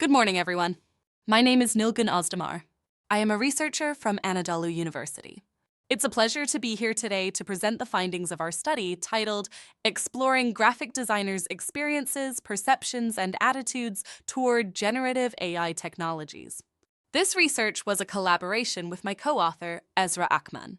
Good morning, everyone. My name is Nilgun Ozdemir. I am a researcher from Anadolu University. It's a pleasure to be here today to present the findings of our study titled Exploring Graphic Designers' Experiences, Perceptions, and Attitudes Toward Generative AI Technologies. This research was a collaboration with my co-author, Ezra Akman.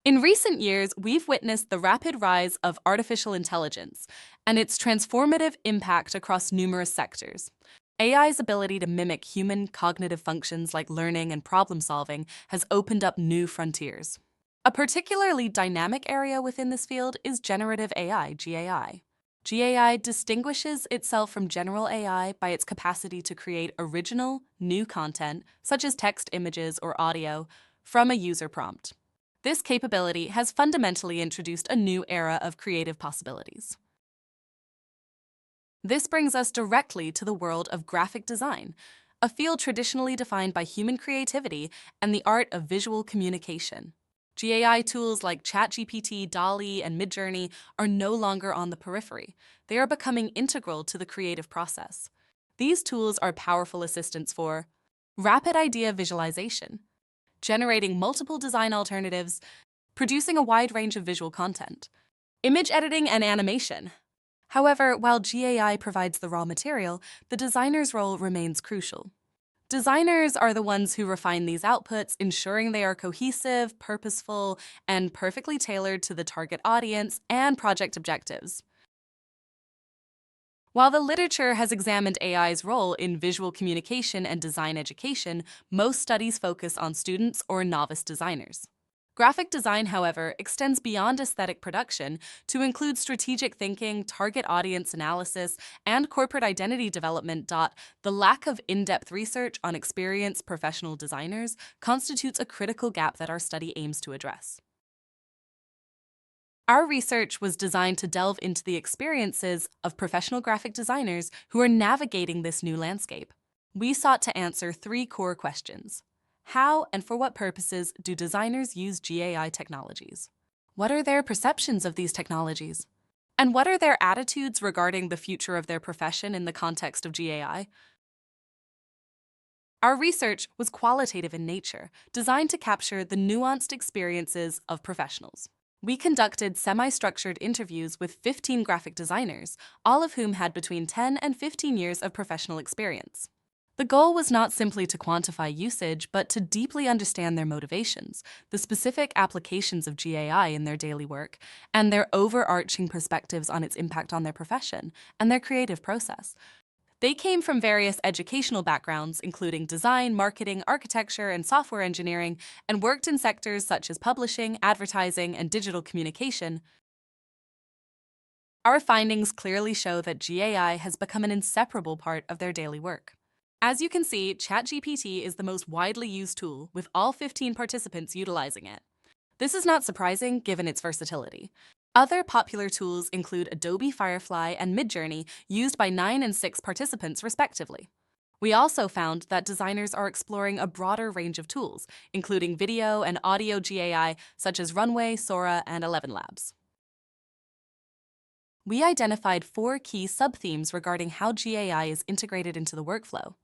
In recent years, we've witnessed the rapid rise of artificial intelligence and its transformative impact across numerous sectors. AI's ability to mimic human cognitive functions like learning and problem solving has opened up new frontiers. A particularly dynamic area within this field is generative AI, GAI. GAI distinguishes itself from general AI by its capacity to create original, new content, such as text, images, or audio, from a user prompt. This capability has fundamentally introduced a new era of creative possibilities. This brings us directly to the world of graphic design, a field traditionally defined by human creativity and the art of visual communication. GAI tools like ChatGPT, DALL-E, and Midjourney are no longer on the periphery. They are becoming integral to the creative process. These tools are powerful assistants for rapid idea visualization, generating multiple design alternatives, producing a wide range of visual content, image editing and animation. However, while GAI provides the raw material, the designer's role remains crucial. Designers are the ones who refine these outputs, ensuring they are cohesive, purposeful, and perfectly tailored to the target audience and project objectives. While the literature has examined AI's role in visual communication and design education, most studies focus on students or novice designers. Graphic design, however, extends beyond aesthetic production to include strategic thinking, target audience analysis, and corporate identity development. The lack of in-depth research on experienced professional designers constitutes a critical gap that our study aims to address. Our research was designed to delve into the experiences of professional graphic designers who are navigating this new landscape. We sought to answer three core questions. How and for what purposes do designers use GAI technologies? What are their perceptions of these technologies? And what are their attitudes regarding the future of their profession in the context of GAI? Our research was qualitative in nature, designed to capture the nuanced experiences of professionals. We conducted semi-structured interviews with 15 graphic designers, all of whom had between 10 and 15 years of professional experience. The goal was not simply to quantify usage, but to deeply understand their motivations, the specific applications of GAI in their daily work, and their overarching perspectives on its impact on their profession and their creative process. They came from various educational backgrounds, including design, marketing, architecture, and software engineering, and worked in sectors such as publishing, advertising, and digital communication. Our findings clearly show that GAI has become an inseparable part of their daily work. As you can see, ChatGPT is the most widely used tool, with all 15 participants utilizing it. This is not surprising given its versatility. Other popular tools include Adobe Firefly and Midjourney, used by 9 and 6 participants respectively. We also found that designers are exploring a broader range of tools, including video and audio GAI such as Runway, Sora, and 11 Labs. We identified 4 key sub-themes regarding how GAI is integrated into the workflow.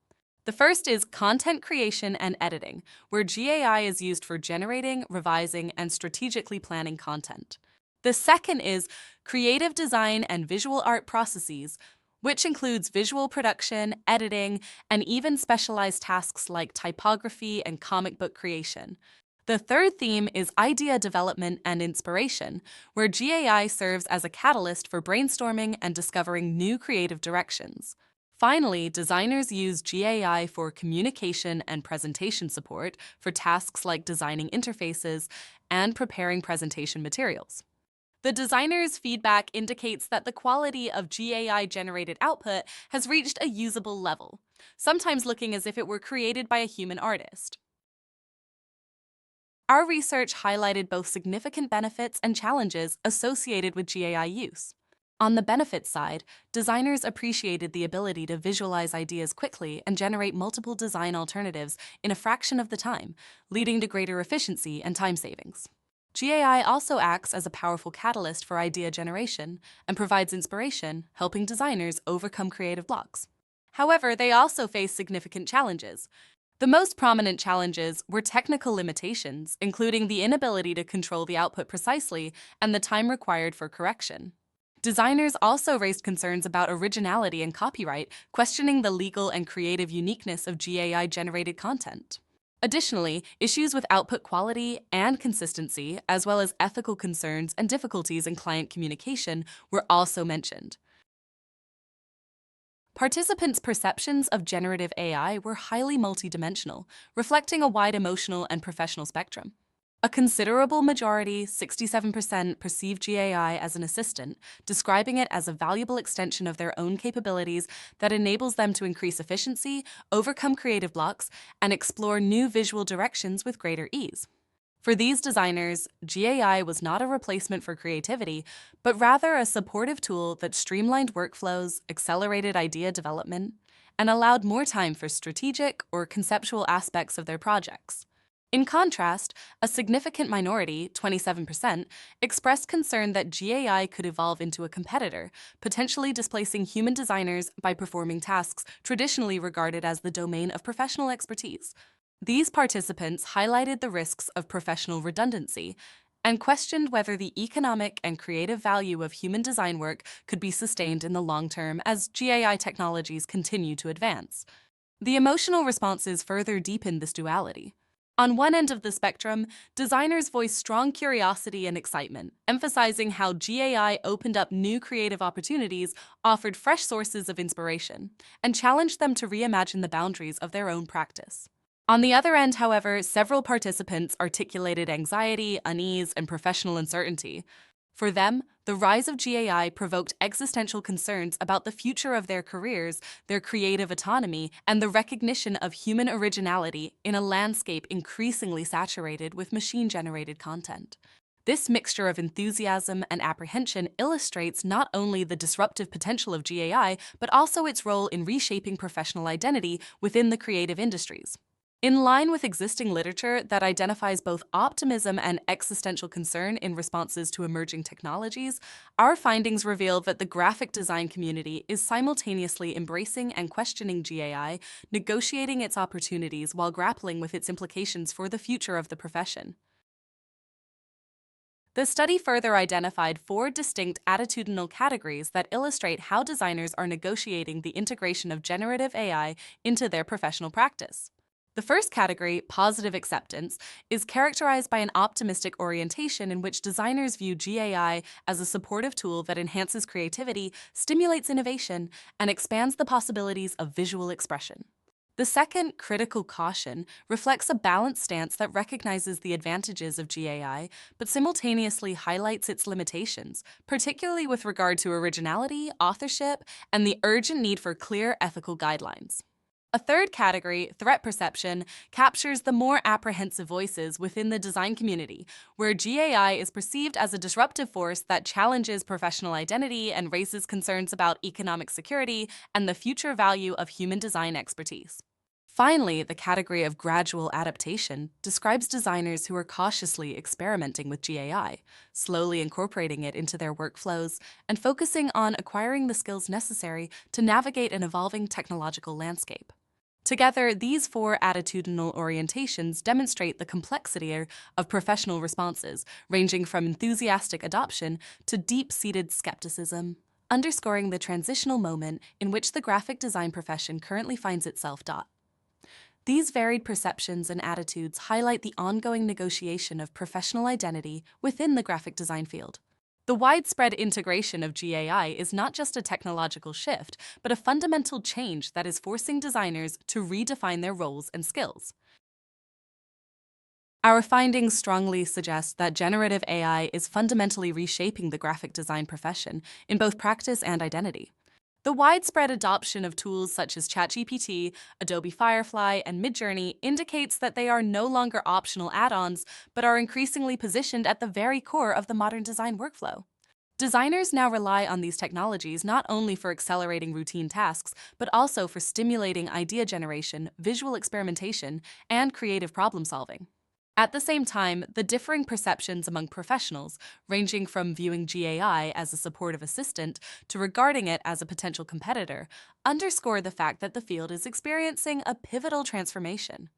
The first is content creation and editing, where GAI is used for generating, revising, and strategically planning content. The second is creative design and visual art processes, which includes visual production, editing, and even specialized tasks like typography and comic book creation. The third theme is idea development and inspiration, where GAI serves as a catalyst for brainstorming and discovering new creative directions. Finally, designers use GAI for communication and presentation support for tasks like designing interfaces and preparing presentation materials. The designer's feedback indicates that the quality of GAI-generated output has reached a usable level, sometimes looking as if it were created by a human artist. Our research highlighted both significant benefits and challenges associated with GAI use. On the benefits side, designers appreciated the ability to visualize ideas quickly and generate multiple design alternatives in a fraction of the time, leading to greater efficiency and time savings. GAI also acts as a powerful catalyst for idea generation and provides inspiration, helping designers overcome creative blocks. However, they also face significant challenges. The most prominent challenges were technical limitations, including the inability to control the output precisely and the time required for correction. Designers also raised concerns about originality and copyright, questioning the legal and creative uniqueness of GAI-generated content. Additionally, issues with output quality and consistency, as well as ethical concerns and difficulties in client communication, were also mentioned. Participants' perceptions of generative AI were highly multidimensional, reflecting a wide emotional and professional spectrum. A considerable majority, 67%, perceived GAI as an assistant, describing it as a valuable extension of their own capabilities that enables them to increase efficiency, overcome creative blocks, and explore new visual directions with greater ease. For these designers, GAI was not a replacement for creativity, but rather a supportive tool that streamlined workflows, accelerated idea development, and allowed more time for strategic or conceptual aspects of their projects. In contrast, a significant minority, 27%, expressed concern that GAI could evolve into a competitor, potentially displacing human designers by performing tasks traditionally regarded as the domain of professional expertise. These participants highlighted the risks of professional redundancy and questioned whether the economic and creative value of human design work could be sustained in the long term as GAI technologies continue to advance. The emotional responses further deepened this duality. On one end of the spectrum, designers voiced strong curiosity and excitement, emphasizing how GAI opened up new creative opportunities, offered fresh sources of inspiration, and challenged them to reimagine the boundaries of their own practice. On the other end, however, several participants articulated anxiety, unease, and professional uncertainty. For them, the rise of GAI provoked existential concerns about the future of their careers, their creative autonomy, and the recognition of human originality in a landscape increasingly saturated with machine-generated content. This mixture of enthusiasm and apprehension illustrates not only the disruptive potential of GAI, but also its role in reshaping professional identity within the creative industries. In line with existing literature that identifies both optimism and existential concern in responses to emerging technologies, our findings reveal that the graphic design community is simultaneously embracing and questioning GAI, negotiating its opportunities while grappling with its implications for the future of the profession. The study further identified 4 distinct attitudinal categories that illustrate how designers are negotiating the integration of generative AI into their professional practice. The first category, positive acceptance, is characterized by an optimistic orientation in which designers view GAI as a supportive tool that enhances creativity, stimulates innovation, and expands the possibilities of visual expression. The second, critical caution, reflects a balanced stance that recognizes the advantages of GAI, but simultaneously highlights its limitations, particularly with regard to originality, authorship, and the urgent need for clear ethical guidelines. A third category, threat perception, captures the more apprehensive voices within the design community, where GAI is perceived as a disruptive force that challenges professional identity and raises concerns about economic security and the future value of human design expertise. Finally, the category of gradual adaptation describes designers who are cautiously experimenting with GAI, slowly incorporating it into their workflows, and focusing on acquiring the skills necessary to navigate an evolving technological landscape. Together, these 4 attitudinal orientations demonstrate the complexity of professional responses, ranging from enthusiastic adoption to deep-seated skepticism, underscoring the transitional moment in which the graphic design profession currently finds itself. These varied perceptions and attitudes highlight the ongoing negotiation of professional identity within the graphic design field. The widespread integration of GAI is not just a technological shift, but a fundamental change that is forcing designers to redefine their roles and skills. Our findings strongly suggest that generative AI is fundamentally reshaping the graphic design profession in both practice and identity. The widespread adoption of tools such as ChatGPT, Adobe Firefly, and Midjourney indicates that they are no longer optional add-ons, but are increasingly positioned at the very core of the modern design workflow. Designers now rely on these technologies not only for accelerating routine tasks, but also for stimulating idea generation, visual experimentation, and creative problem-solving. At the same time, the differing perceptions among professionals, ranging from viewing GAI as a supportive assistant to regarding it as a potential competitor, underscore the fact that the field is experiencing a pivotal transformation.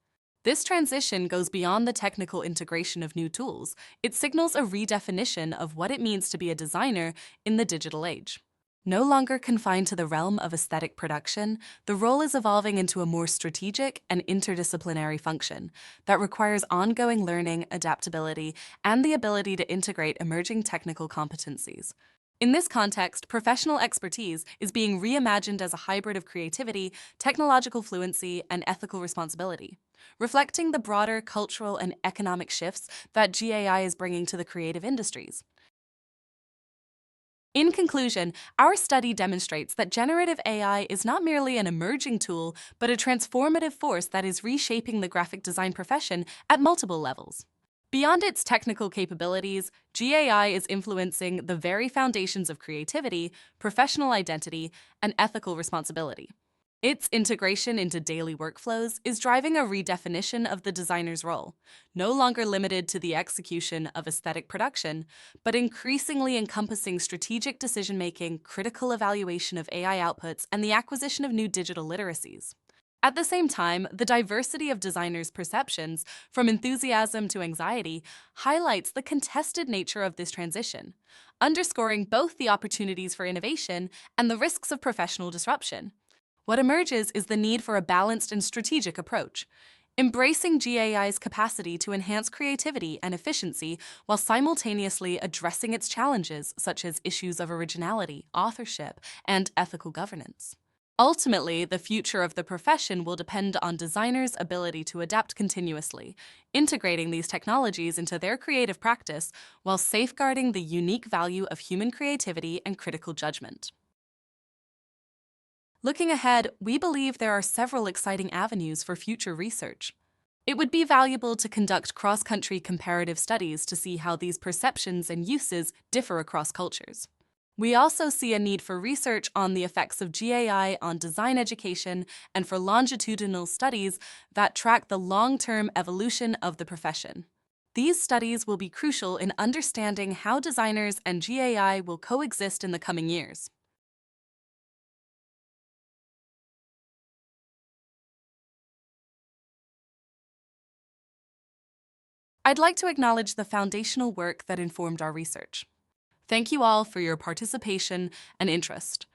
This transition goes beyond the technical integration of new tools. It signals a redefinition of what it means to be a designer in the digital age. No longer confined to the realm of aesthetic production, the role is evolving into a more strategic and interdisciplinary function that requires ongoing learning, adaptability, and the ability to integrate emerging technical competencies. In this context, professional expertise is being reimagined as a hybrid of creativity, technological fluency, and ethical responsibility, reflecting the broader cultural and economic shifts that GAI is bringing to the creative industries. In conclusion, our study demonstrates that generative AI is not merely an emerging tool, but a transformative force that is reshaping the graphic design profession at multiple levels. Beyond its technical capabilities, GAI is influencing the very foundations of creativity, professional identity, and ethical responsibility. Its integration into daily workflows is driving a redefinition of the designer's role, no longer limited to the execution of aesthetic production, but increasingly encompassing strategic decision-making, critical evaluation of AI outputs, and the acquisition of new digital literacies. At the same time, the diversity of designers' perceptions, from enthusiasm to anxiety, highlights the contested nature of this transition, underscoring both the opportunities for innovation and the risks of professional disruption. What emerges is the need for a balanced and strategic approach, embracing GAI's capacity to enhance creativity and efficiency while simultaneously addressing its challenges, such as issues of originality, authorship, and ethical governance. Ultimately, the future of the profession will depend on designers' ability to adapt continuously, integrating these technologies into their creative practice while safeguarding the unique value of human creativity and critical judgment. Looking ahead, we believe there are several exciting avenues for future research. It would be valuable to conduct cross-country comparative studies to see how these perceptions and uses differ across cultures. We also see a need for research on the effects of GAI on design education and for longitudinal studies that track the long-term evolution of the profession. These studies will be crucial in understanding how designers and GAI will coexist in the coming years. I'd like to acknowledge the foundational work that informed our research. Thank you all for your participation and interest.